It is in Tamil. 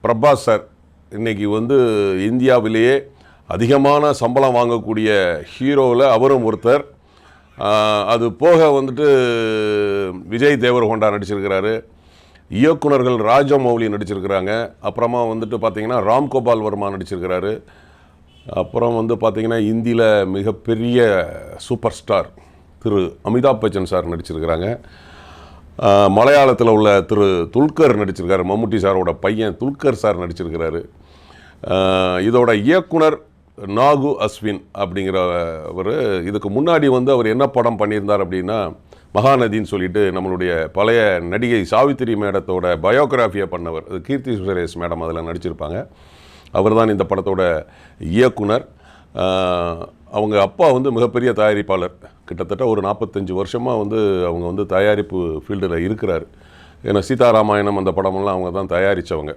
பிரபாஸ் சார் இன்றைக்கி வந்து இந்தியாவிலேயே அதிகமான சம்பளம் வாங்கக்கூடிய ஹீரோவில் அவரும் ஒருத்தர். அது போக வந்துட்டு விஜய் தேவரகொண்டா நடிச்சிருக்கிறாரு, இயக்குனர்கள் ராஜமௌலி நடிச்சிருக்கிறாங்க, அப்புறமா வந்துட்டு பார்த்திங்கன்னா ராம்கோபால் வர்மா நடிச்சிருக்கிறாரு, அப்புறம் வந்து பார்த்திங்கன்னா இந்தியில் மிகப்பெரிய சூப்பர் ஸ்டார் திரு அமிதாப் பச்சன் சார் நடிச்சிருக்கிறாங்க, மலையாளத்தில் உள்ள திரு துல்கர் நடிச்சிருக்காரு, மம்முட்டி சாரோட பையன் துல்கர் சார் நடிச்சிருக்கிறாரு. இதோட இயக்குனர் நாகு அஸ்வின் அப்படிங்கிறவர் இதுக்கு முன்னாடி வந்து அவர் என்ன படம் பண்ணியிருந்தார் அப்படின்னா மகாநதின்னு சொல்லிட்டு நம்மளுடைய பழைய நடிகை சாவித்திரி மேடத்தோட பயோகிராஃபியை பண்ணவர். அது கீர்த்தி சுரேஷ் மேடம் அதில் நடிச்சிருப்பாங்க. அவர் தான் இந்த படத்தோட இயக்குனர். அவங்க அப்பா வந்து மிகப்பெரிய தயாரிப்பாளர், கிட்டத்தட்ட ஒரு 45 வருஷமாக வந்து அவங்க வந்து தயாரிப்பு ஃபீல்டில் இருக்கிறார். ஏன்னா சீதாராமாயணம் அந்த படமெல்லாம் அவங்க தான் தயாரித்தவங்க.